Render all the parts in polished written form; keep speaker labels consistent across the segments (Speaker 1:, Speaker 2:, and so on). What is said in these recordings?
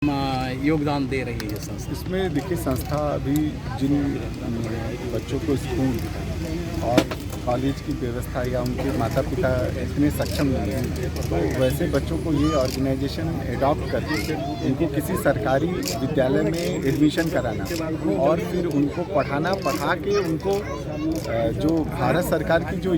Speaker 1: योगदान दे रही है संस्था?
Speaker 2: इसमें देखिए, संस्था अभी जिन बच्चों को स्कूल और कॉलेज की व्यवस्था या उनके माता पिता इतने सक्षम नहीं हैं, तो वैसे बच्चों को ये ऑर्गेनाइजेशन एडॉप्ट करके उनको किसी सरकारी विद्यालय में एडमिशन कराना और फिर उनको पढ़ा के उनको जो भारत सरकार की जो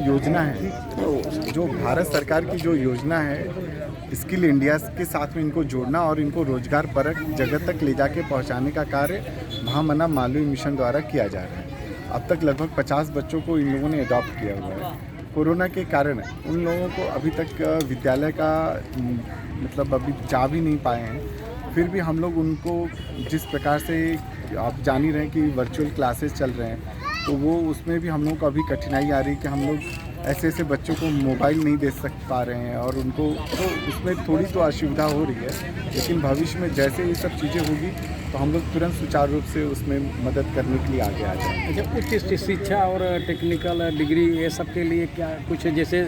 Speaker 2: योजना है स्किल इंडिया के साथ में इनको जोड़ना और इनको रोजगार परक जगह तक ले जाके पहुंचाने का कार्य महामना मालवीय मिशन द्वारा किया जा रहा है। अब तक लगभग 50 बच्चों को इन लोगों ने अडॉप्ट किया हुआ है। कोरोना के कारण उन लोगों को अभी तक विद्यालय का मतलब अभी जा भी नहीं पाए हैं। फिर भी हम लोग उनको जिस प्रकार से आप जान ही रहे हैं कि वर्चुअल क्लासेस चल रहे हैं, तो वो उसमें भी हम लोग को अभी कठिनाई आ रही है कि हम लोग ऐसे बच्चों को मोबाइल नहीं दे पा रहे हैं और उनको तो उसमें थोड़ी तो असुविधा हो रही है। लेकिन भविष्य में जैसे ये सब चीज़ें होगी तो हम लोग तुरंत सुचारू रूप से उसमें मदद करने के लिए आगे आ जाएंगे।
Speaker 1: अच्छा, उच्च शिक्षा और टेक्निकल डिग्री ये सब के लिए क्या कुछ, जैसे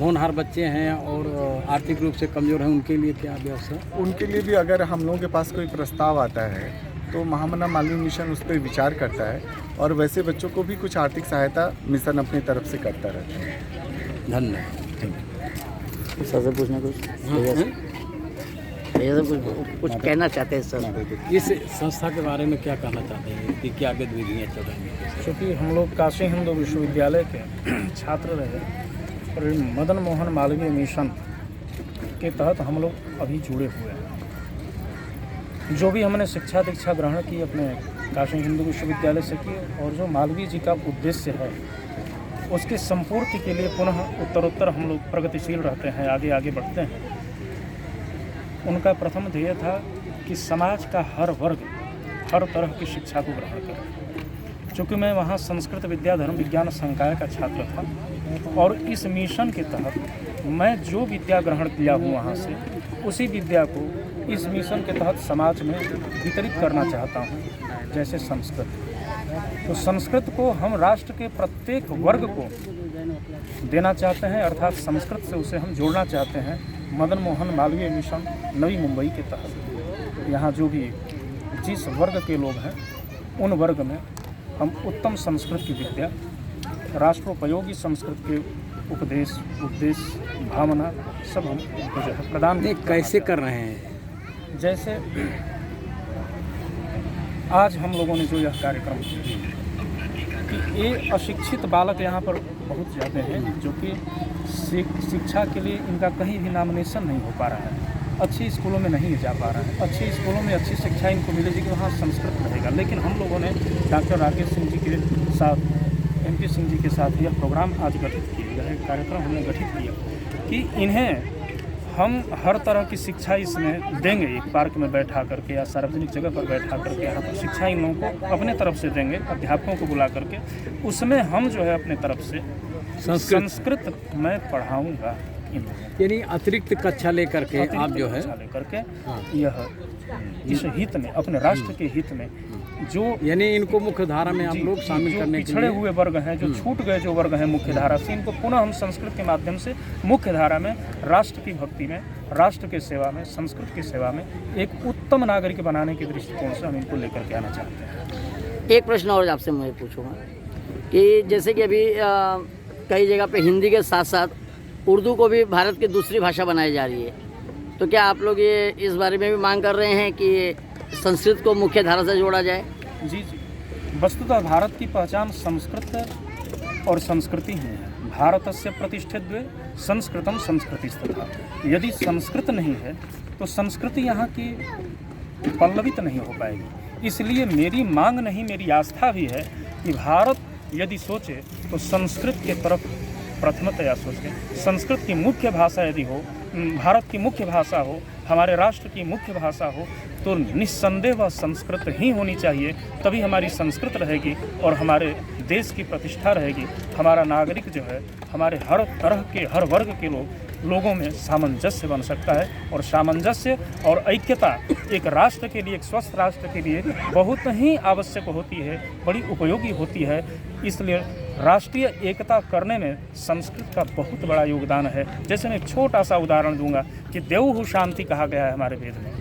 Speaker 1: होनहार बच्चे हैं और आर्थिक रूप से कमज़ोर हैं, उनके लिए क्या व्यवस्था?
Speaker 2: उनके लिए भी अगर हम लोगों के पास कोई प्रस्ताव आता है तो महामना मालवीय मिशन उस पर विचार करता है और वैसे बच्चों को भी कुछ आर्थिक सहायता मिशन अपनी तरफ से करता रहता है।
Speaker 1: धन्यवाद।
Speaker 3: सर से पूछना कुछ? भैया सब कुछ कहना चाहते हैं सर?
Speaker 1: इस संस्था के बारे में क्या कहना चाहते हैं कि क्या गतिविधियाँ चल रही हैं?
Speaker 4: क्योंकि हम लोग काशी हिंदू विश्वविद्यालय के छात्र रहे और मदन मोहन मालवीय मिशन के तहत हम लोग अभी जुड़े हुए हैं। जो भी हमने शिक्षा दीक्षा ग्रहण की अपने काशी हिंदू विश्वविद्यालय से की और जो मालवीय जी का उद्देश्य है उसके संपूर्ति के लिए पुनः उत्तरोत्तर हम लोग प्रगतिशील रहते हैं, आगे आगे बढ़ते हैं। उनका प्रथम ध्येय था कि समाज का हर वर्ग हर तरह की शिक्षा को ग्रहण करे। चूँकि मैं वहाँ संस्कृत विद्या धर्म विज्ञान संकाय का छात्र था और इस मिशन के तहत मैं जो विद्या ग्रहण किया हूँ वहाँ से उसी विद्या को इस मिशन के तहत समाज में वितरित करना चाहता हूँ। जैसे संस्कृत, तो संस्कृत को हम राष्ट्र के प्रत्येक वर्ग को देना चाहते हैं, अर्थात संस्कृत से उसे हम जोड़ना चाहते हैं। मदन मोहन मालवीय मिशन नवी मुंबई के तहत यहाँ जो भी जिस वर्ग के लोग हैं उन वर्ग में हम उत्तम संस्कृत की विद्या, राष्ट्रोपयोगी संस्कृत के उपदेश उद्देश्य भावना सब हम उनको जो है प्रदान
Speaker 1: कैसे कर रहे हैं?
Speaker 4: जैसे आज हम लोगों ने जो यह कार्यक्रम किया कि ये अशिक्षित बालक यहाँ पर बहुत ज़्यादा हैं जो कि शिक्षा के लिए इनका कहीं भी नॉमिनेशन नहीं हो पा रहा है, अच्छी स्कूलों में नहीं जा पा रहा है। अच्छी स्कूलों में अच्छी शिक्षा इनको मिलेगी कि वहाँ संस्कृत रहेगा। लेकिन हम लोगों ने डॉक्टर राकेश सिंह जी के साथ MP सिंह जी के साथ यह प्रोग्राम आज गठित किया है, कार्यक्रम हमने गठित किया कि इन्हें हम हर तरह की शिक्षा इसमें देंगे। एक पार्क में बैठा करके या सार्वजनिक जगह पर बैठा करके यहाँ पर शिक्षा इन लोगों को अपने तरफ से देंगे, अध्यापकों को बुला करके उसमें हम जो है अपने तरफ से संस्कृत मैं पढ़ाऊँगा इन लोगों को।
Speaker 1: यानी अतिरिक्त कक्षा लेकर के आप जो है
Speaker 4: यह इस हित में अपने राष्ट्र के हित में जो
Speaker 1: यानी इनको मुख्य धारा में आप लोग शामिल करने के
Speaker 4: पिछड़े
Speaker 1: लिए
Speaker 4: हुए वर्ग हैं, जो छूट गए जो वर्ग हैं मुख्य धारा से, इनको पुनः हम संस्कृत के माध्यम से मुख्य धारा में राष्ट्र की भक्ति में, राष्ट्र की सेवा में, संस्कृत की सेवा में एक उत्तम नागरिक बनाने के दृष्टिकोण से हम इनको लेकर के आना चाहते हैं।
Speaker 3: एक प्रश्न और आपसे मैं पूछूंगा कि जैसे कि अभी कई जगह पे हिंदी के साथ साथ उर्दू को भी भारत की दूसरी भाषा बनाई जा रही है, तो क्या आप लोग ये इस बारे में भी मांग कर रहे हैं कि संस्कृत को मुख्य धारा से जोड़ा जाए?
Speaker 4: जी, वस्तुतः भारत की पहचान संस्कृत और संस्कृति ही है। भारतस्य प्रतिष्ठित्वे संस्कृतम संस्कृतिस्तथा। यदि संस्कृत नहीं है तो संस्कृति यहाँ की पल्लवित नहीं हो पाएगी। इसलिए मेरी मांग नहीं, मेरी आस्था भी है कि भारत यदि सोचे तो संस्कृत के तरफ प्रथमतया सोचे। संस्कृत की मुख्य भाषा यदि हो, भारत की मुख्य भाषा हो, हमारे राष्ट्र की मुख्य भाषा हो, तो निस्संदेह वह संस्कृत ही होनी चाहिए। तभी हमारी संस्कृत रहेगी और हमारे देश की प्रतिष्ठा रहेगी। हमारा नागरिक जो है, हमारे हर तरह के हर वर्ग के लोगों में सामंजस्य बन सकता है। और सामंजस्य और ऐक्यता एक राष्ट्र के लिए, एक स्वस्थ राष्ट्र के लिए बहुत ही आवश्यक होती है, बड़ी उपयोगी होती है। इसलिए राष्ट्रीय एकता करने में संस्कृत का बहुत बड़ा योगदान है। जैसे मैं एक छोटा सा उदाहरण दूंगा कि देवहु शांति कहा गया है हमारे वेद में।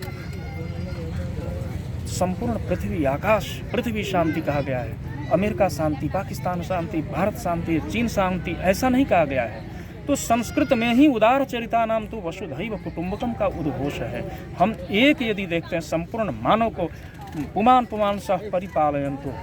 Speaker 4: संपूर्ण पृथ्वी, आकाश, पृथ्वी शांति कहा गया है। अमेरिका शांति, पाकिस्तान शांति, भारत शांति, चीन शांति, ऐसा नहीं कहा गया है। तो संस्कृत में ही उदार चरिता नाम तो वसुधैव कुटुंबकम का उद्घोष है। हम एक यदि देखते हैं संपूर्ण मानव को पुमान पुमान सह परिपालयन्तु,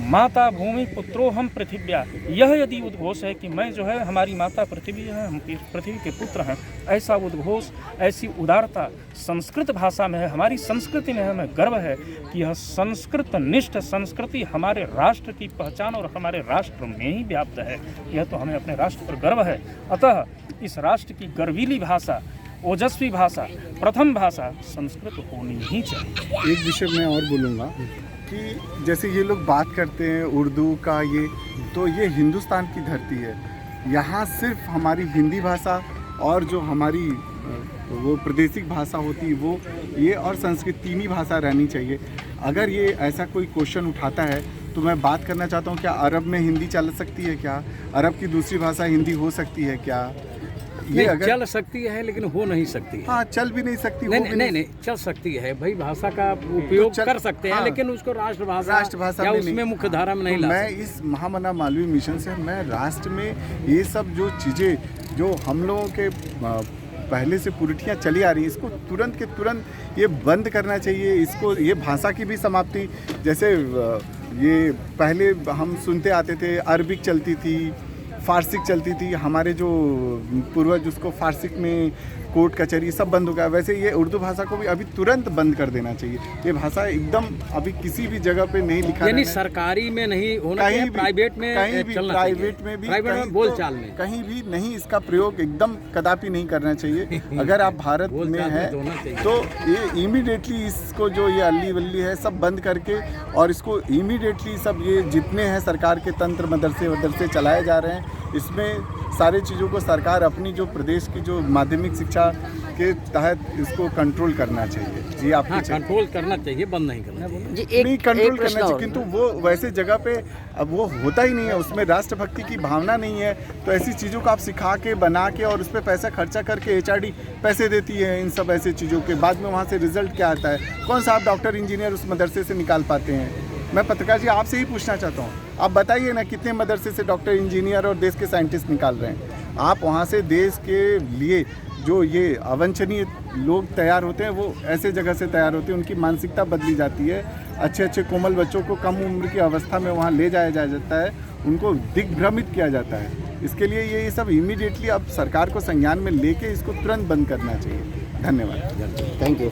Speaker 4: माता भूमि पुत्रो हम पृथिव्या, यह यदि उद्घोष है कि मैं जो है हमारी माता पृथ्वी है, हम पृथ्वी के पुत्र हैं, ऐसा उद्घोष, ऐसी उदारता संस्कृत भाषा में है, हमारी संस्कृति में हमें गर्व है कि यह संस्कृत निष्ठ संस्कृति हमारे राष्ट्र की पहचान और हमारे राष्ट्र में ही व्याप्त है। यह तो हमें अपने राष्ट्र पर गर्व है। अतः इस राष्ट्र की गर्वीली भाषा, ओजस्वी भाषा, प्रथम भाषा संस्कृत होनी ही चाहिए।
Speaker 2: एक विषय मैं और बोलूँगा कि जैसे ये लोग बात करते हैं उर्दू का, ये हिंदुस्तान की धरती है। यहाँ सिर्फ हमारी हिंदी भाषा और जो हमारी वो प्रादेशिक भाषा होती है वो ये और संस्कृत तीन ही भाषा रहनी चाहिए। अगर ये ऐसा कोई क्वेश्चन उठाता है तो मैं बात करना चाहता हूँ, क्या अरब में हिंदी चल सकती है? क्या अरब की दूसरी भाषा हिंदी हो सकती है? क्या
Speaker 1: ये अगर चल सकती है लेकिन हो नहीं सकती है।
Speaker 2: हाँ, चल भी नहीं सकती।
Speaker 1: नहीं, चल सकती है भाई, भाषा का उपयोग कर सकते हैं। हाँ, लेकिन उसको राष्ट्रभाषा या उसमें मुख्य धारा में नहीं ला सकते।
Speaker 2: मैं इस महामना मालवीय मिशन से मैं राष्ट्र में ये सब जो चीज़ें जो हम लोगों के पहले से पुरठियाँ चली आ रही हैं, इसको तुरंत के तुरंत ये बंद करना चाहिए। इसको ये भाषा की भी समाप्ति, जैसे ये पहले हम सुनते आते थे अरबिक चलती थी, फारसिक चलती थी, हमारे जो पूर्वज उसको फारसिक में कोर्ट कचहरी सब बंद हो गया। वैसे ये उर्दू भाषा को भी अभी तुरंत बंद कर देना चाहिए। ये भाषा एकदम अभी किसी भी जगह पे नहीं लिखा,
Speaker 1: यानी सरकारी में नहीं होना चाहिए, प्राइवेट में
Speaker 2: कहीं भी, प्राइवेट में भी,
Speaker 1: प्राइवेट में बोलचाल में
Speaker 2: कहीं भी नहीं, इसका प्रयोग एकदम कदापि नहीं करना चाहिए। अगर आप भारत में हैं तो ये इमीडिएटली इसको जो ये अल्ली वल्ली है सब बंद करके और इसको इमीडिएटली सब ये जितने हैं सरकार के तंत्र मदरसे चलाए जा रहे हैं, इसमें सारी चीज़ों को सरकार अपनी जो प्रदेश की जो माध्यमिक शिक्षा के तहत इसको कंट्रोल करना चाहिए। जी आप
Speaker 1: कंट्रोल करना चाहिए, बंद नहीं करना चाहिए।
Speaker 2: नहीं, कंट्रोल करना चाहिए, किंतु वो वैसे जगह पे अब वो होता ही नहीं है, उसमें राष्ट्रभक्ति की भावना नहीं है। तो ऐसी चीज़ों को आप सिखा के बना के और उस पर पैसा खर्चा करके HRD पैसे देती है इन सब ऐसे चीज़ों के, बाद में वहाँ से रिजल्ट क्या आता है? कौन सा आप डॉक्टर इंजीनियर उस मदरसे से निकाल पाते हैं? मैं पत्रकार जी आपसे ही पूछना चाहता हूँ, आप बताइए ना कितने मदरसे से डॉक्टर इंजीनियर और देश के साइंटिस्ट निकाल रहे हैं? आप वहाँ से देश के लिए जो ये अवांछनीय लोग तैयार होते हैं वो ऐसे जगह से तैयार होते हैं, उनकी मानसिकता बदली जाती है। अच्छे कोमल बच्चों को कम उम्र की अवस्था में वहाँ ले जाया जाता है, उनको दिग्भ्रमित किया जाता है। इसके लिए ये सब इमीडिएटली अब सरकार को संज्ञान में लेके इसको तुरंत बंद करना चाहिए। धन्यवाद।
Speaker 3: Thank you.